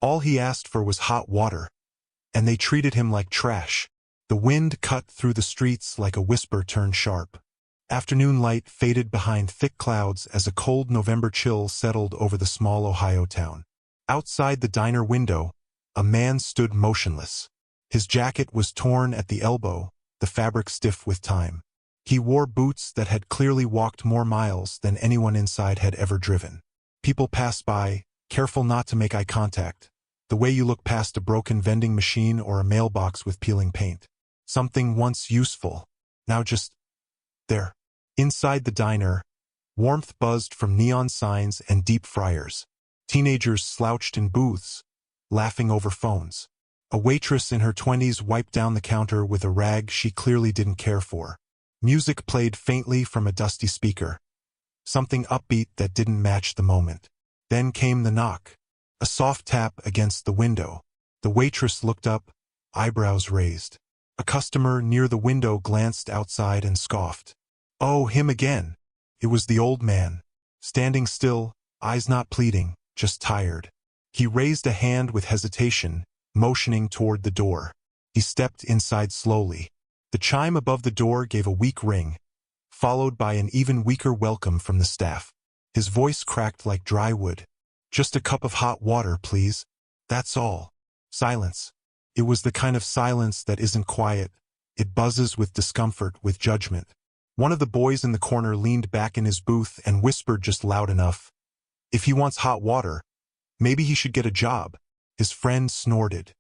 All he asked for was hot water, and they treated him like trash. The wind cut through the streets like a whisper turned sharp. Afternoon light faded behind thick clouds as a cold November chill settled over the small Ohio town. Outside the diner window, a man stood motionless. His jacket was torn at the elbow, the fabric stiff with time. He wore boots that had clearly walked more miles than anyone inside had ever driven. People passed by, careful not to make eye contact, the way you look past a broken vending machine or a mailbox with peeling paint. Something once useful, now just there. Inside the diner, warmth buzzed from neon signs and deep fryers. Teenagers slouched in booths, laughing over phones. A waitress in her 20s wiped down the counter with a rag she clearly didn't care for. Music played faintly from a dusty speaker, something upbeat that didn't match the moment. Then came the knock, a soft tap against the window. The waitress looked up, eyebrows raised. A customer near the window glanced outside and scoffed. Oh, him again. It was the old man, standing still, eyes not pleading, just tired. He raised a hand with hesitation, motioning toward the door. He stepped inside slowly. The chime above the door gave a weak ring, followed by an even weaker welcome from the staff. His voice cracked like dry wood. Just a cup of hot water, please. That's all. Silence. It was the kind of silence that isn't quiet. It buzzes with discomfort, with judgment. One of the boys in the corner leaned back in his booth and whispered just loud enough, "If he wants hot water, maybe he should get a job." His friend snorted.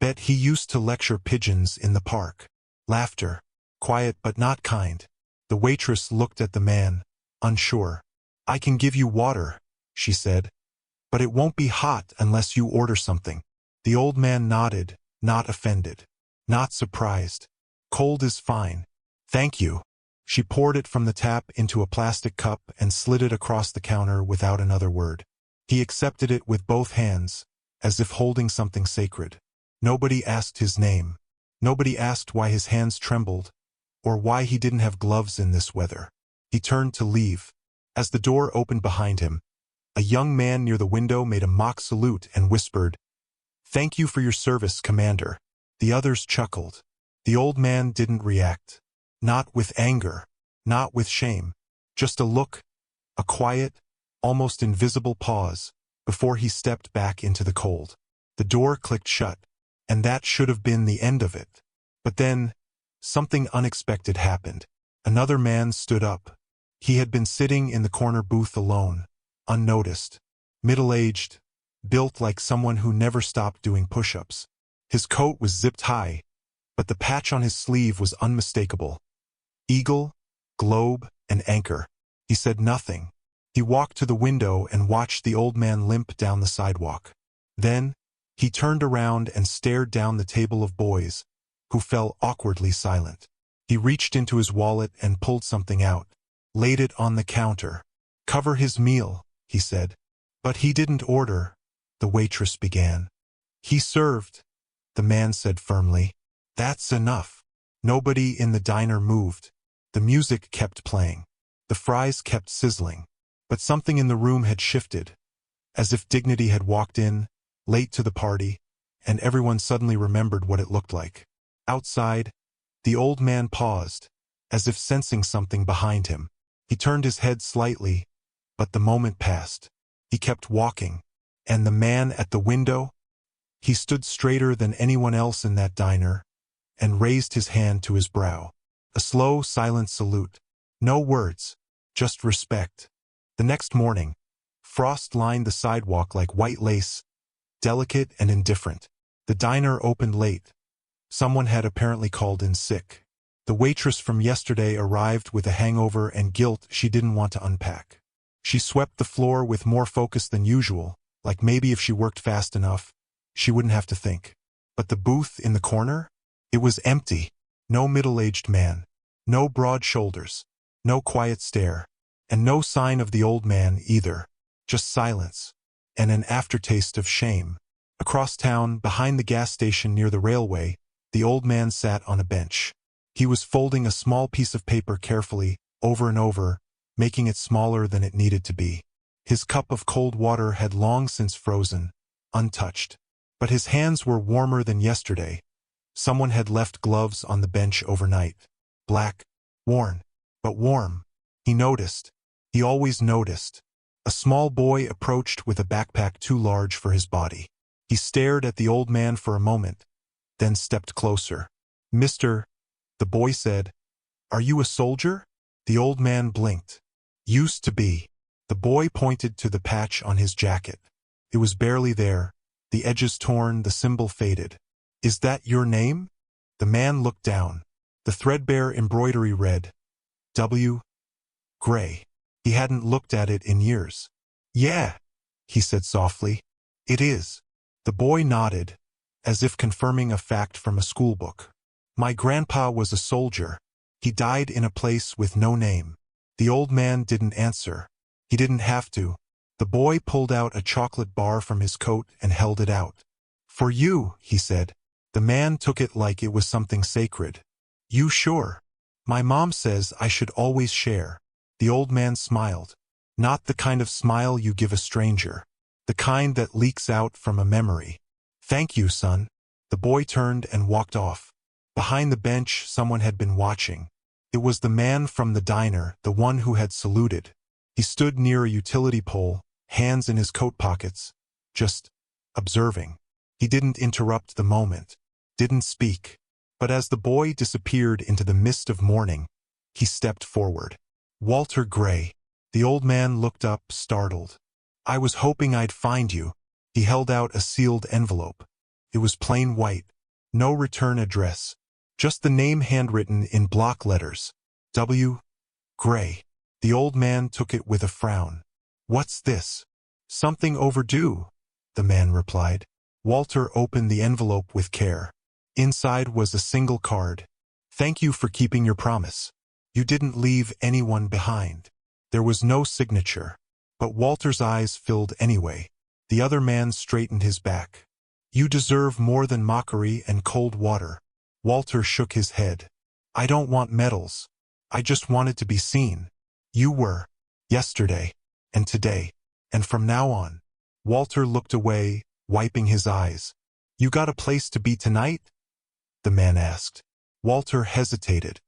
Bet he used to lecture pigeons in the park. Laughter. Quiet but not kind. The waitress looked at the man, unsure. "I can give you water," she said, "but it won't be hot unless you order something." The old man nodded, not offended, not surprised. "Cold is fine. Thank you." She poured it from the tap into a plastic cup and slid it across the counter without another word. He accepted it with both hands, as if holding something sacred. Nobody asked his name. Nobody asked why his hands trembled, or why he didn't have gloves in this weather. He turned to leave. As the door opened behind him, a young man near the window made a mock salute and whispered, "Thank you for your service, Commander." The others chuckled. The old man didn't react. Not with anger, not with shame. Just a look, a quiet, almost invisible pause, before he stepped back into the cold. The door clicked shut, and that should have been the end of it. But then, something unexpected happened. Another man stood up. He had been sitting in the corner booth alone, unnoticed, middle-aged, built like someone who never stopped doing push-ups. His coat was zipped high, but the patch on his sleeve was unmistakable. Eagle, globe, and anchor. He said nothing. He walked to the window and watched the old man limp down the sidewalk. Then, he turned around and stared down the table of boys, who fell awkwardly silent. He reached into his wallet and pulled something out, laid it on the counter. "Cover his meal," he said. "But he didn't order," the waitress began. "He served," the man said firmly. "That's enough." Nobody in the diner moved. The music kept playing. The fries kept sizzling. But something in the room had shifted, as if dignity had walked in, late to the party, and everyone suddenly remembered what it looked like. Outside, the old man paused, as if sensing something behind him. He turned his head slightly, but the moment passed. He kept walking. And the man at the window? He stood straighter than anyone else in that diner, and raised his hand to his brow. A slow, silent salute. No words, just respect. The next morning, frost lined the sidewalk like white lace, delicate and indifferent. The diner opened late. Someone had apparently called in sick. The waitress from yesterday arrived with a hangover and guilt she didn't want to unpack. She swept the floor with more focus than usual, like maybe if she worked fast enough, she wouldn't have to think. But the booth in the corner? It was empty. No middle-aged man. No broad shoulders. No quiet stare. And no sign of the old man either. Just silence. And an aftertaste of shame. Across town, behind the gas station near the railway, the old man sat on a bench. He was folding a small piece of paper carefully, over and over, making it smaller than it needed to be. His cup of cold water had long since frozen, untouched. but his hands were warmer than yesterday. Someone had left gloves on the bench overnight. Black, worn, but warm. He noticed. He always noticed. A small boy approached with a backpack too large for his body. He stared at the old man for a moment, then stepped closer. "Mister," the boy said, "are you a soldier?" The old man blinked. "Used to be." The boy pointed to the patch on his jacket. It was barely there, the edges torn, the symbol faded. "Is that your name?" The man looked down. The threadbare embroidery read, W. Gray. He hadn't looked at it in years. "Yeah," he said softly. "It is." The boy nodded, as if confirming a fact from a schoolbook. "My grandpa was a soldier. He died in a place with no name." The old man didn't answer. He didn't have to. The boy pulled out a chocolate bar from his coat and held it out. "For you," he said. The man took it like it was something sacred. "You sure? My mom says I should always share." The old man smiled. Not the kind of smile you give a stranger. The kind that leaks out from a memory. "Thank you, son." The boy turned and walked off. Behind the bench, someone had been watching. It was the man from the diner, the one who had saluted. He stood near a utility pole, hands in his coat pockets, just observing. He didn't interrupt the moment, didn't speak. But as the boy disappeared into the mist of morning, he stepped forward. "Walter Gray." The old man looked up, startled. "I was hoping I'd find you." He held out a sealed envelope. It was plain white. No return address. Just the name handwritten in block letters. W. Gray. The old man took it with a frown. "What's this?" "Something overdue," the man replied. Walter opened the envelope with care. Inside was a single card. "Thank you for keeping your promise. You didn't leave anyone behind." There was no signature, but Walter's eyes filled anyway. The other man straightened his back. "You deserve more than mockery and cold water." Walter shook his head. "I don't want medals. I just wanted to be seen. You were. Yesterday. And today. And from now on." Walter looked away, wiping his eyes. "You got a place to be tonight?" the man asked. Walter hesitated.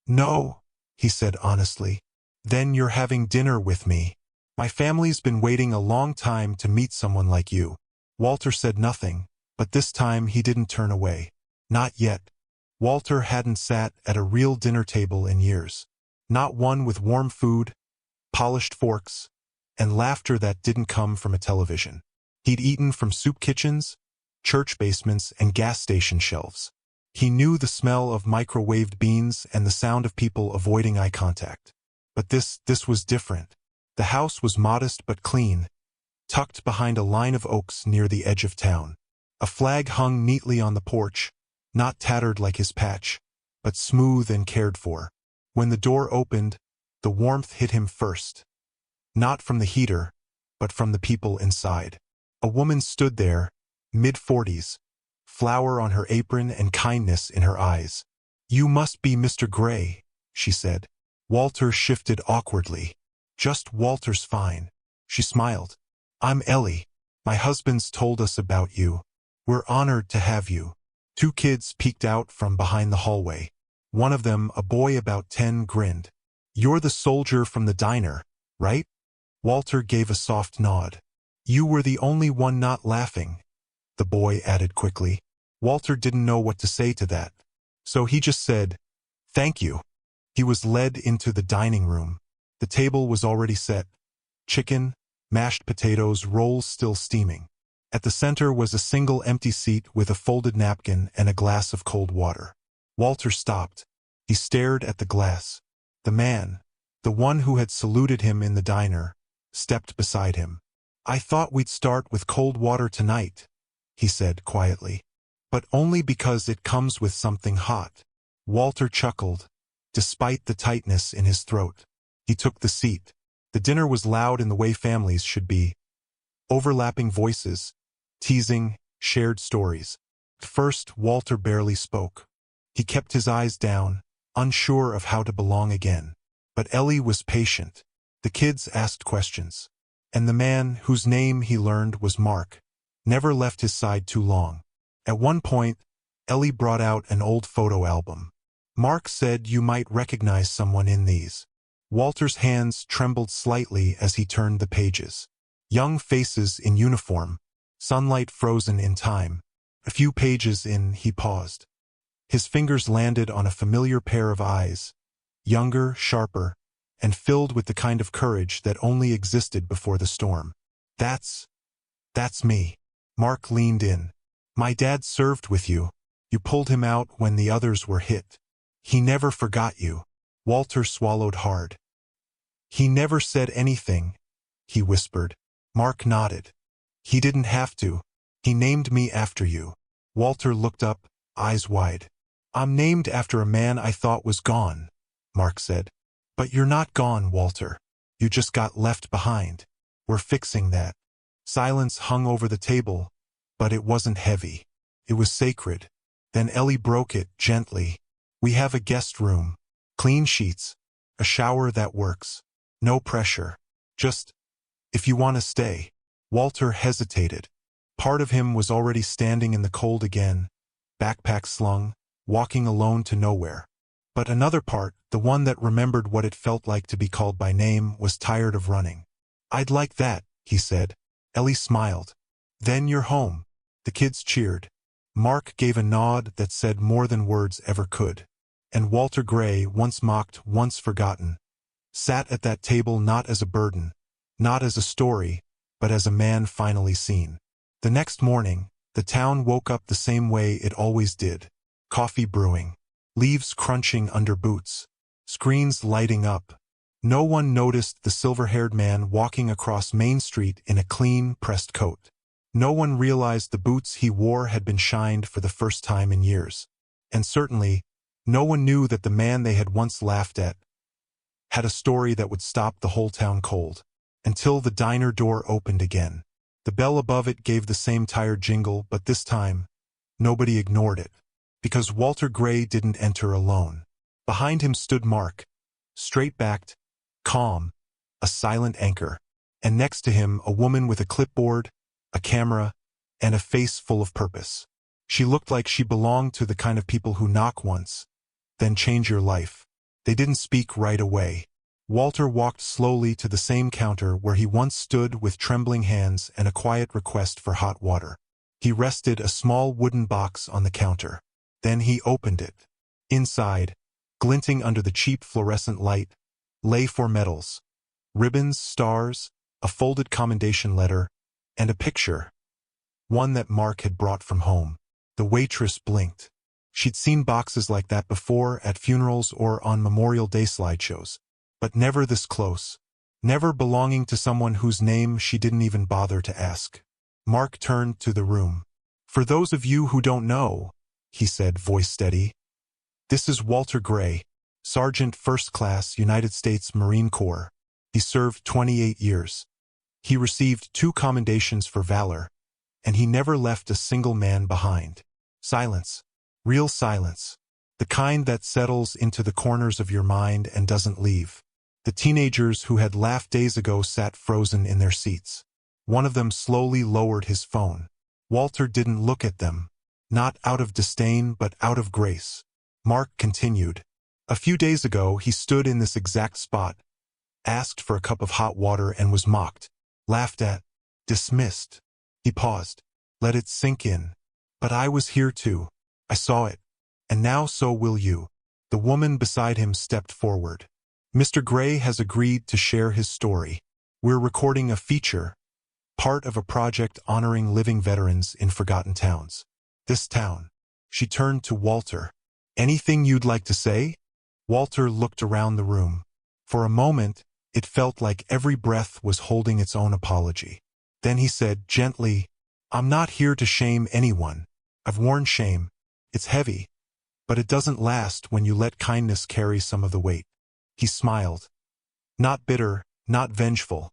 "No," he said honestly. "Then you're having dinner with me. My family's been waiting a long time to meet someone like you." Walter said nothing, but this time he didn't turn away. Not yet. Walter hadn't sat at a real dinner table in years. Not one with warm food, polished forks, and laughter that didn't come from a television. He'd eaten from soup kitchens, church basements, and gas station shelves. He knew the smell of microwaved beans and the sound of people avoiding eye contact. But this was different. The house was modest but clean, tucked behind a line of oaks near the edge of town. A flag hung neatly on the porch, not tattered like his patch, but smooth and cared for. When the door opened, the warmth hit him first. Not from the heater, but from the people inside. A woman stood there, mid-40s, flour on her apron and kindness in her eyes. "You must be Mr. Gray," she said. Walter shifted awkwardly. "Just Walter's fine." She smiled. "I'm Ellie. My husband's told us about you. We're honored to have you." Two kids peeked out from behind the hallway. One of them, a boy about 10, grinned. "You're the soldier from the diner, right?" Walter gave a soft nod. "You were the only one not laughing," the boy added quickly. Walter didn't know what to say to that, so he just said, "Thank you." He was led into the dining room. The table was already set. Chicken, mashed potatoes, rolls still steaming. At the center was a single empty seat with a folded napkin and a glass of cold water. Walter stopped. He stared at the glass. The man, the one who had saluted him in the diner, stepped beside him. "I thought we'd start with cold water tonight," he said quietly. "But only because it comes with something hot." Walter chuckled, despite the tightness in his throat. He took the seat. The dinner was loud in the way families should be. Overlapping voices, teasing, shared stories. At first, Walter barely spoke. He kept his eyes down, unsure of how to belong again. But Ellie was patient. The kids asked questions. And the man, whose name he learned was Mark, never left his side too long. At one point, Ellie brought out an old photo album. Mark said you might recognize someone in these. Walter's hands trembled slightly as he turned the pages. Young faces in uniform, sunlight frozen in time. A few pages in, he paused. His fingers landed on a familiar pair of eyes, younger, sharper, and filled with the kind of courage that only existed before the storm. That's me. Mark leaned in. My dad served with you. You pulled him out when the others were hit. He never forgot you. Walter swallowed hard. He never said anything, he whispered. Mark nodded. He didn't have to. He named me after you. Walter looked up, eyes wide. I'm named after a man I thought was gone, Mark said. But you're not gone, Walter. You just got left behind. We're fixing that. Silence hung over the table, but it wasn't heavy. It was sacred. Then Ellie broke it gently. We have a guest room. Clean sheets. A shower that works. No pressure. Just, if you want to stay. Walter hesitated. Part of him was already standing in the cold again, backpack slung, walking alone to nowhere. But another part, the one that remembered what it felt like to be called by name, was tired of running. I'd like that, he said. Ellie smiled. Then you're home. The kids cheered. Mark gave a nod that said more than words ever could. And Walter Gray, once mocked, once forgotten, sat at that table not as a burden, not as a story, but as a man finally seen. The next morning, the town woke up the same way it always did. Coffee brewing. Leaves crunching under boots. Screens lighting up. No one noticed the silver-haired man walking across Main Street in a clean, pressed coat. No one realized the boots he wore had been shined for the first time in years. And certainly, no one knew that the man they had once laughed at had a story that would stop the whole town cold. Until the diner door opened again. The bell above it gave the same tired jingle, but this time, nobody ignored it. Because Walter Gray didn't enter alone. Behind him stood Mark, straight-backed, calm, a silent anchor. And next to him, a woman with a clipboard, a camera, and a face full of purpose. She looked like she belonged to the kind of people who knock once, then change your life. They didn't speak right away. Walter walked slowly to the same counter where he once stood with trembling hands and a quiet request for hot water. He rested a small wooden box on the counter. Then he opened it. Inside, glinting under the cheap fluorescent light, lay 4 medals, ribbons, stars, a folded commendation letter, and a picture. One that Mark had brought from home. The waitress blinked. She'd seen boxes like that before at funerals or on Memorial Day slideshows. But never this close. Never belonging to someone whose name she didn't even bother to ask. Mark turned to the room. For those of you who don't know, he said, voice steady, this is Walter Gray, Sergeant First Class, United States Marine Corps. He served 28 years. He received 2 commendations for valor, and he never left a single man behind. Silence. Real silence. The kind that settles into the corners of your mind and doesn't leave. The teenagers who had laughed days ago sat frozen in their seats. One of them slowly lowered his phone. Walter didn't look at them. Not out of disdain, but out of grace. Mark continued. A few days ago, he stood in this exact spot, asked for a cup of hot water and was mocked, laughed at, dismissed. He paused. Let it sink in. But I was here too. I saw it. And now so will you. The woman beside him stepped forward. Mr. Gray has agreed to share his story. We're recording a feature, part of a project honoring living veterans in forgotten towns. This town. She turned to Walter. Anything you'd like to say? Walter looked around the room. For a moment, it felt like every breath was holding its own apology. Then he said gently, I'm not here to shame anyone. I've worn shame. It's heavy. But it doesn't last when you let kindness carry some of the weight. He smiled. Not bitter, not vengeful.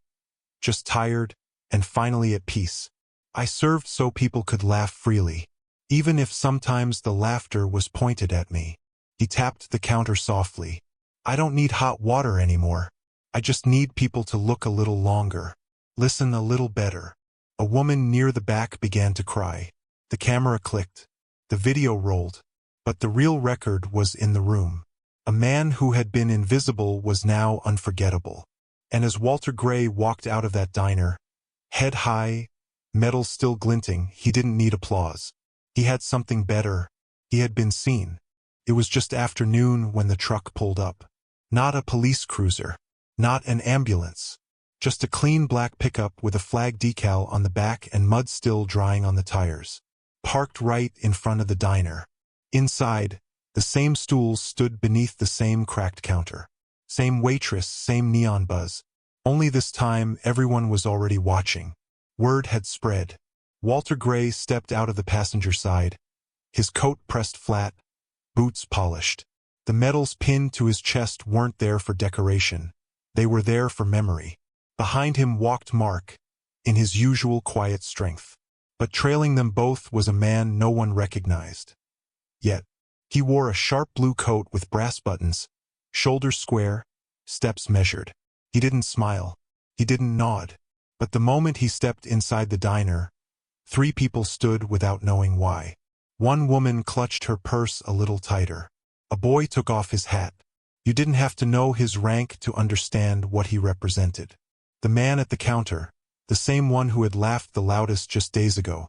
Just tired, and finally at peace. I served so people could laugh freely, even if sometimes the laughter was pointed at me. He tapped the counter softly. I don't need hot water anymore. I just need people to look a little longer. Listen a little better. A woman near the back began to cry. The camera clicked. The video rolled. But the real record was in the room. A man who had been invisible was now unforgettable. And as Walter Gray walked out of that diner, head high, metal still glinting, he didn't need applause. He had something better. He had been seen. It was just afternoon when the truck pulled up. Not a police cruiser. Not an ambulance. Just a clean black pickup with a flag decal on the back and mud still drying on the tires. Parked right in front of the diner. Inside, the same stools stood beneath the same cracked counter. Same waitress, same neon buzz. Only this time, everyone was already watching. Word had spread. Walter Gray stepped out of the passenger side. His coat pressed flat, boots polished. The medals pinned to his chest weren't there for decoration. They were there for memory. Behind him walked Mark, in his usual quiet strength. But trailing them both was a man no one recognized. Yet, he wore a sharp blue coat with brass buttons, shoulders square, steps measured. He didn't smile. He didn't nod. But the moment he stepped inside the diner, 3 people stood without knowing why. One woman clutched her purse a little tighter. A boy took off his hat. You didn't have to know his rank to understand what he represented. The man at the counter, the same one who had laughed the loudest just days ago,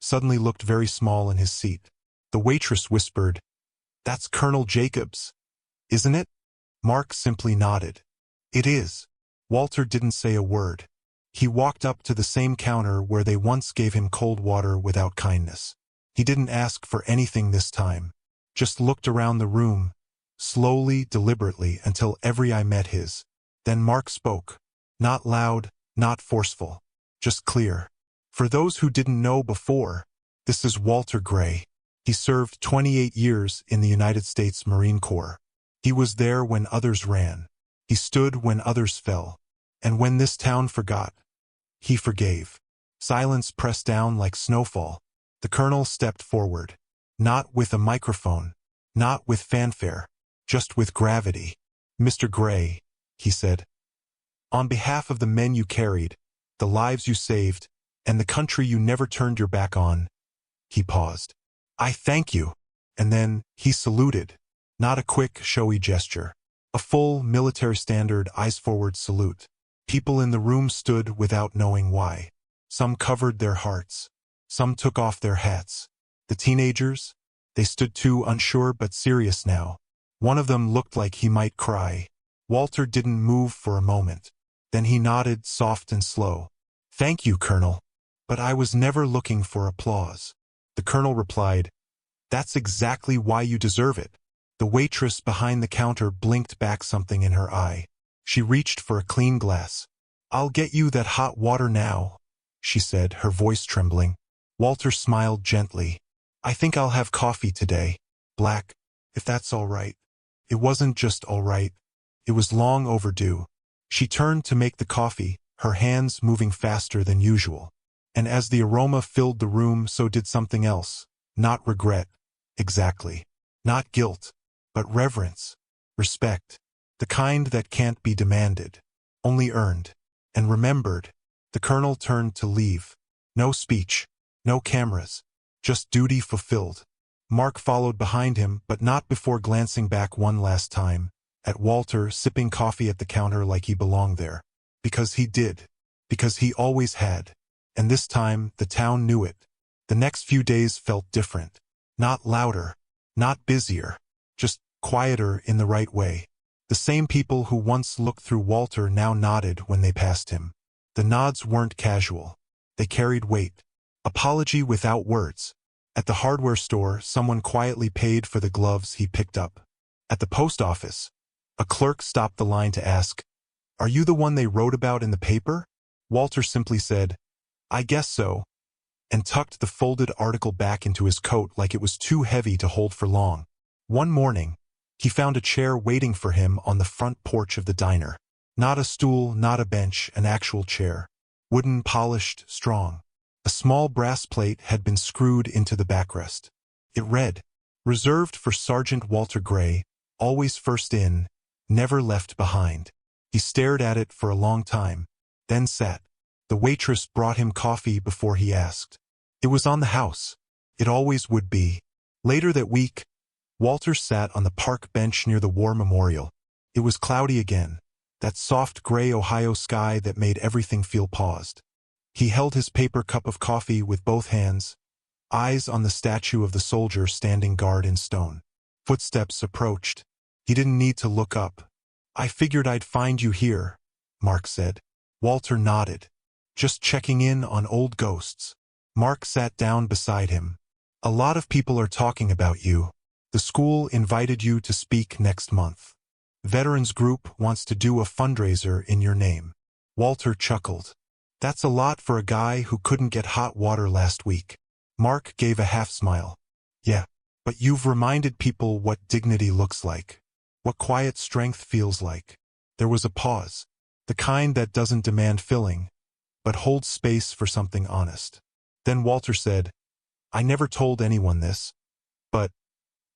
suddenly looked very small in his seat. The waitress whispered, "That's Colonel Jacobs, isn't it?" Mark simply nodded. "It is." Walter didn't say a word. He walked up to the same counter where they once gave him cold water without kindness. He didn't ask for anything this time. Just looked around the room, slowly, deliberately, until every eye met his. Then Mark spoke. Not loud, not forceful. Just clear. For those who didn't know before, this is Walter Gray. He served 28 years in the United States Marine Corps. He was there when others ran. He stood when others fell. And when this town forgot, he forgave. Silence pressed down like snowfall. The colonel stepped forward. Not with a microphone. Not with fanfare. Just with gravity. "Mr. Gray," he said. "On behalf of the men you carried, the lives you saved, and the country you never turned your back on," he paused. "I thank you." And then he saluted. Not a quick, showy gesture. A full, military standard, eyes-forward salute. People in the room stood without knowing why. Some covered their hearts. Some took off their hats. The teenagers? They stood too, unsure but serious now. One of them looked like he might cry. Walter didn't move for a moment. Then he nodded, soft and slow. "Thank you, Colonel. But I was never looking for applause." The colonel replied, "That's exactly why you deserve it." The waitress behind the counter blinked back something in her eye. She reached for a clean glass. "I'll get you that hot water now," she said, her voice trembling. Walter smiled gently. "I think I'll have coffee today. Black, if that's all right." It wasn't just all right. It was long overdue. She turned to make the coffee, her hands moving faster than usual. And as the aroma filled the room, so did something else. Not regret. Exactly. Not guilt. But reverence. Respect. The kind that can't be demanded. Only earned. And remembered. The colonel turned to leave. No speech. No cameras. Just duty fulfilled. Mark followed behind him, but not before glancing back one last time, at Walter sipping coffee at the counter like he belonged there. Because he did. Because he always had. And this time, the town knew it. The next few days felt different. Not louder. Not busier. Just quieter in the right way. The same people who once looked through Walter now nodded when they passed him. The nods weren't casual. They carried weight. Apology without words. At the hardware store, someone quietly paid for the gloves he picked up. At the post office, a clerk stopped the line to ask, "Are you the one they wrote about in the paper?" Walter simply said, "I guess so," and tucked the folded article back into his coat like it was too heavy to hold for long. One morning, he found a chair waiting for him on the front porch of the diner. Not a stool, not a bench, an actual chair. Wooden, polished, strong. A small brass plate had been screwed into the backrest. It read, "Reserved for Sergeant Walter Gray, always first in, never left behind." He stared at it for a long time, then sat. The waitress brought him coffee before he asked. It was on the house. It always would be. Later that week, Walter sat on the park bench near the war memorial. It was cloudy again, that soft gray Ohio sky that made everything feel paused. He held his paper cup of coffee with both hands, eyes on the statue of the soldier standing guard in stone. Footsteps approached. He didn't need to look up. I figured I'd find you here, Mark said. Walter nodded. Just checking in on old ghosts. Mark sat down beside him. A lot of people are talking about you. The school invited you to speak next month. Veterans Group wants to do a fundraiser in your name. Walter chuckled. That's a lot for a guy who couldn't get hot water last week. Mark gave a half smile. Yeah, but you've reminded people what dignity looks like. What quiet strength feels like. There was a pause. The kind that doesn't demand filling, but holds space for something honest. Then Walter said, I never told anyone this, but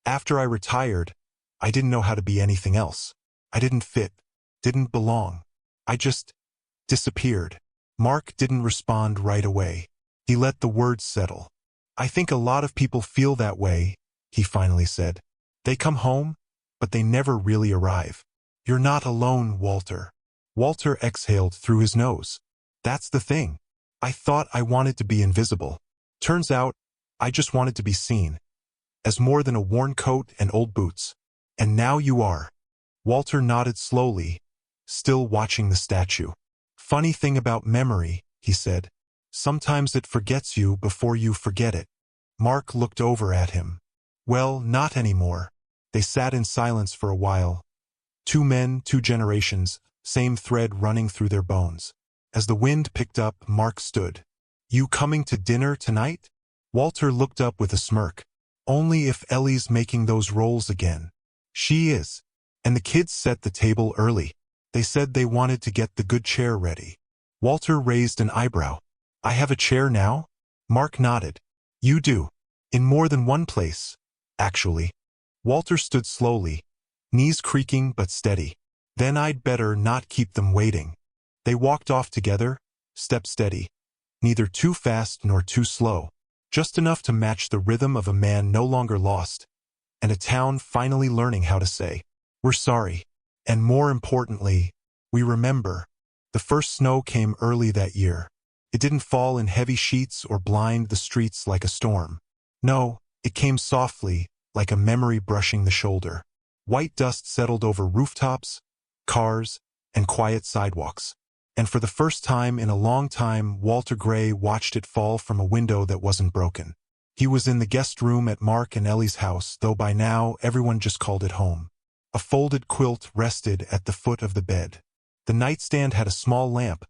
after I retired, I didn't know how to be anything else. I didn't fit, didn't belong. I just disappeared. Mark didn't respond right away. He let the words settle. I think a lot of people feel that way, he finally said. They come home, but they never really arrive. You're not alone, Walter. Walter exhaled through his nose. That's the thing. I thought I wanted to be invisible. Turns out, I just wanted to be seen. As more than a worn coat and old boots. And now you are. Walter nodded slowly, still watching the statue. Funny thing about memory, he said. Sometimes it forgets you before you forget it. Mark looked over at him. Well, not anymore. They sat in silence for a while. Two men, two generations, same thread running through their bones. As the wind picked up, Mark stood. You coming to dinner tonight? Walter looked up with a smirk. Only if Ellie's making those rolls again. She is. And the kids set the table early. They said they wanted to get the good chair ready. Walter raised an eyebrow. I have a chair now? Mark nodded. You do. In more than one place, actually. Walter stood slowly, knees creaking but steady. Then I'd better not keep them waiting. They walked off together, step steady. Neither too fast nor too slow. Just enough to match the rhythm of a man no longer lost, and a town finally learning how to say, we're sorry. And more importantly, we remember. The first snow came early that year. It didn't fall in heavy sheets or blind the streets like a storm. No, it came softly, like a memory brushing the shoulder. White dust settled over rooftops, cars, and quiet sidewalks. And for the first time in a long time, Walter Gray watched it fall from a window that wasn't broken. He was in the guest room at Mark and Ellie's house, though by now everyone just called it home. A folded quilt rested at the foot of the bed. The nightstand had a small lamp,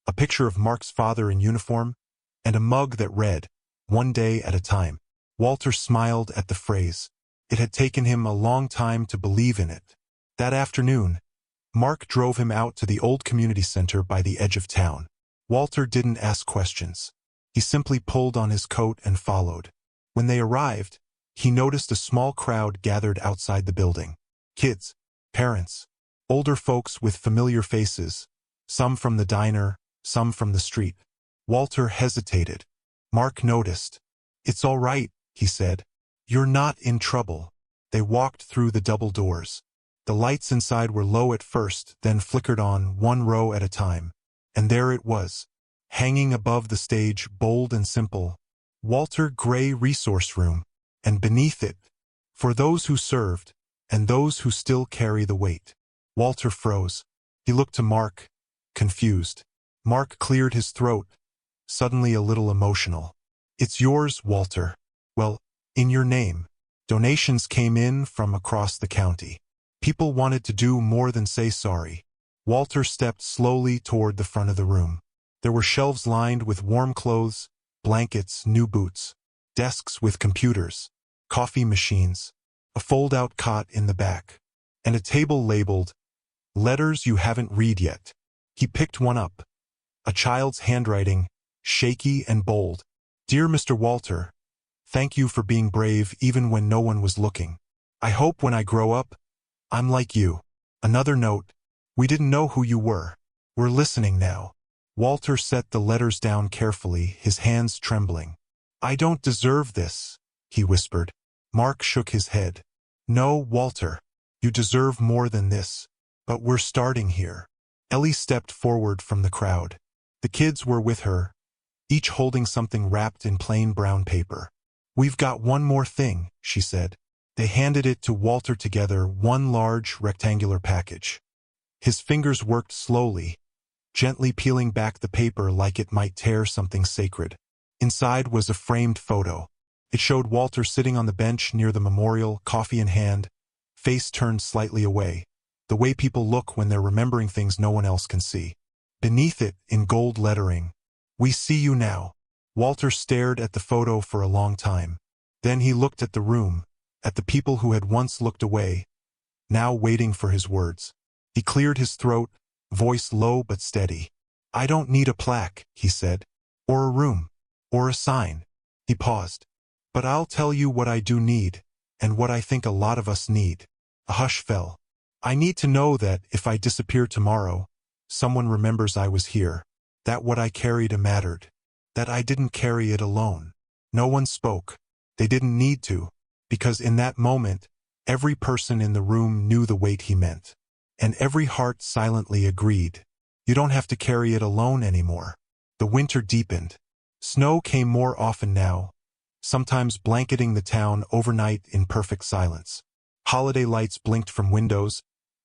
a picture of Mark's father in uniform, and a mug that read, "One day at a time." Walter smiled at the phrase. It had taken him a long time to believe in it. That afternoon, Mark drove him out to the old community center by the edge of town. Walter didn't ask questions. He simply pulled on his coat and followed. When they arrived, he noticed a small crowd gathered outside the building. Kids, parents, older folks with familiar faces, some from the diner, some from the street. Walter hesitated. Mark noticed. It's all right, he said. You're not in trouble. They walked through the double doors. The lights inside were low at first, then flickered on, one row at a time. And there it was, hanging above the stage, bold and simple, Walter Gray Resource Room, and beneath it, for those who served, and those who still carry the weight. Walter froze. He looked to Mark, confused. Mark cleared his throat, suddenly a little emotional. It's yours, Walter. Well, in your name. Donations came in from across the county. People wanted to do more than say sorry. Walter stepped slowly toward the front of the room. There were shelves lined with warm clothes, blankets, new boots, desks with computers, coffee machines, a fold-out cot in the back, and a table labeled, "Letters you haven't read yet." He picked one up. A child's handwriting, shaky and bold. Dear Mr. Walter, thank you for being brave even when no one was looking. I hope when I grow up, I'm like you. Another note. We didn't know who you were. We're listening now. Walter set the letters down carefully, his hands trembling. "I don't deserve this," he whispered. Mark shook his head. "No, Walter. You deserve more than this. But we're starting here." Ellie stepped forward from the crowd. The kids were with her, each holding something wrapped in plain brown paper. "We've got one more thing," she said. They handed it to Walter together, one large, rectangular package. His fingers worked slowly, gently peeling back the paper like it might tear something sacred. Inside was a framed photo. It showed Walter sitting on the bench near the memorial, coffee in hand, face turned slightly away, the way people look when they're remembering things no one else can see. Beneath it, in gold lettering, "We see you now." Walter stared at the photo for a long time. Then he looked at the room, at the people who had once looked away, now waiting for his words. He cleared his throat, voice low but steady. "I don't need a plaque," he said, "or a room, or a sign." He paused. "But I'll tell you what I do need, and what I think a lot of us need." A hush fell. "I need to know that, if I disappear tomorrow, someone remembers I was here, that what I carried mattered, that I didn't carry it alone." No one spoke. They didn't need to, because in that moment, every person in the room knew the weight he meant. And every heart silently agreed. You don't have to carry it alone anymore. The winter deepened. Snow came more often now, sometimes blanketing the town overnight in perfect silence. Holiday lights blinked from windows,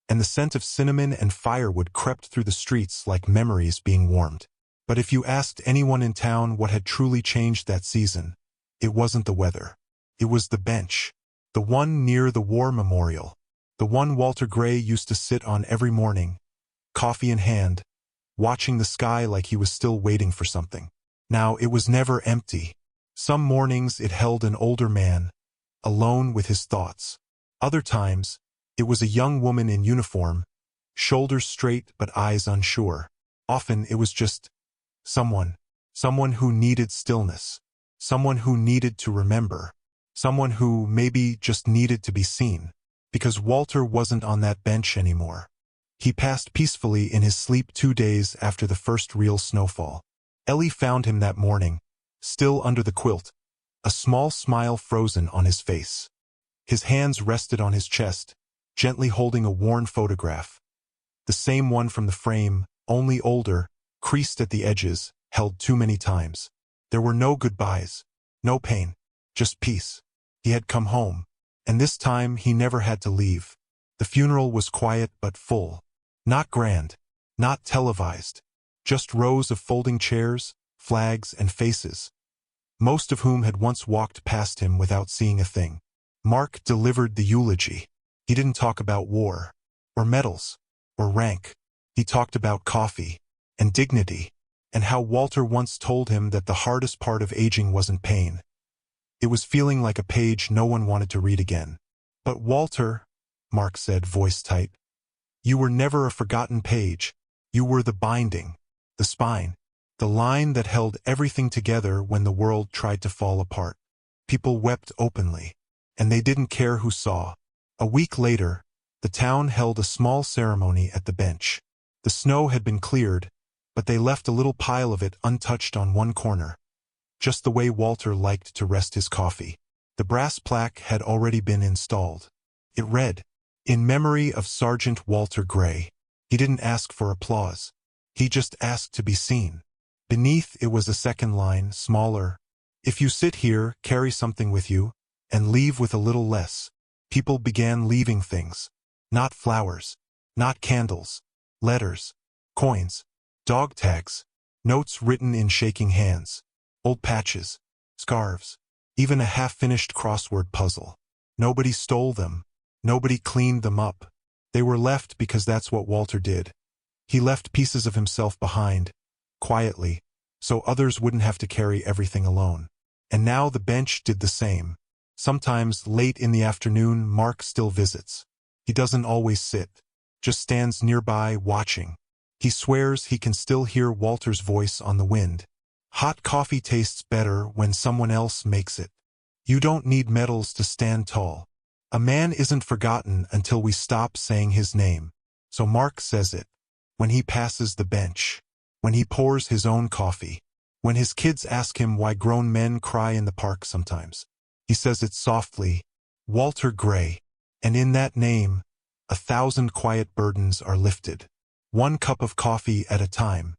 and the scent of cinnamon and firewood crept through the streets like memories being warmed. But if you asked anyone in town what had truly changed that season, it wasn't the weather. It was the bench, the one near the war memorial, the one Walter Gray used to sit on every morning, coffee in hand, watching the sky like he was still waiting for something. Now it was never empty. Some mornings it held an older man, alone with his thoughts. Other times, it was a young woman in uniform, shoulders straight but eyes unsure. Often it was just someone who needed stillness, someone who needed to remember, someone who maybe just needed to be seen. Because Walter wasn't on that bench anymore. He passed peacefully in his sleep 2 days after the first real snowfall. Ellie found him that morning, still under the quilt, a small smile frozen on his face. His hands rested on his chest, gently holding a worn photograph. The same one from the frame, only older, creased at the edges, held too many times. There were no goodbyes, no pain, just peace. He had come home. And this time he never had to leave. The funeral was quiet but full. Not grand, not televised. Just rows of folding chairs, flags, and faces, most of whom had once walked past him without seeing a thing. Mark delivered the eulogy. He didn't talk about war, or medals, or rank. He talked about coffee, and dignity, and how Walter once told him that the hardest part of aging wasn't pain. It was feeling like a page no one wanted to read again. "But Walter," Mark said, voice tight, "you were never a forgotten page. You were the binding, the spine, the line that held everything together when the world tried to fall apart." People wept openly, and they didn't care who saw. A week later, the town held a small ceremony at the bench. The snow had been cleared, but they left a little pile of it untouched on one corner, just the way Walter liked to rest his coffee. The brass plaque had already been installed. It read, "In memory of Sergeant Walter Gray." He didn't ask for applause. He just asked to be seen. Beneath it was a second line, smaller. "If you sit here, carry something with you, and leave with a little less." People began leaving things. Not flowers, not candles, letters, coins, dog tags, notes written in shaking hands. Old patches, scarves, even a half-finished crossword puzzle. Nobody stole them. Nobody cleaned them up. They were left because that's what Walter did. He left pieces of himself behind, quietly, so others wouldn't have to carry everything alone. And now the bench did the same. Sometimes, late in the afternoon, Mark still visits. He doesn't always sit, just stands nearby, watching. He swears he can still hear Walter's voice on the wind. "Hot coffee tastes better when someone else makes it. You don't need medals to stand tall. A man isn't forgotten until we stop saying his name." So Mark says it, when he passes the bench. when he pours his own coffee, when his kids ask him why grown men cry in the park sometimes. He says it softly, Walter Gray, and in that name, 1,000 quiet burdens are lifted, one cup of coffee at a time.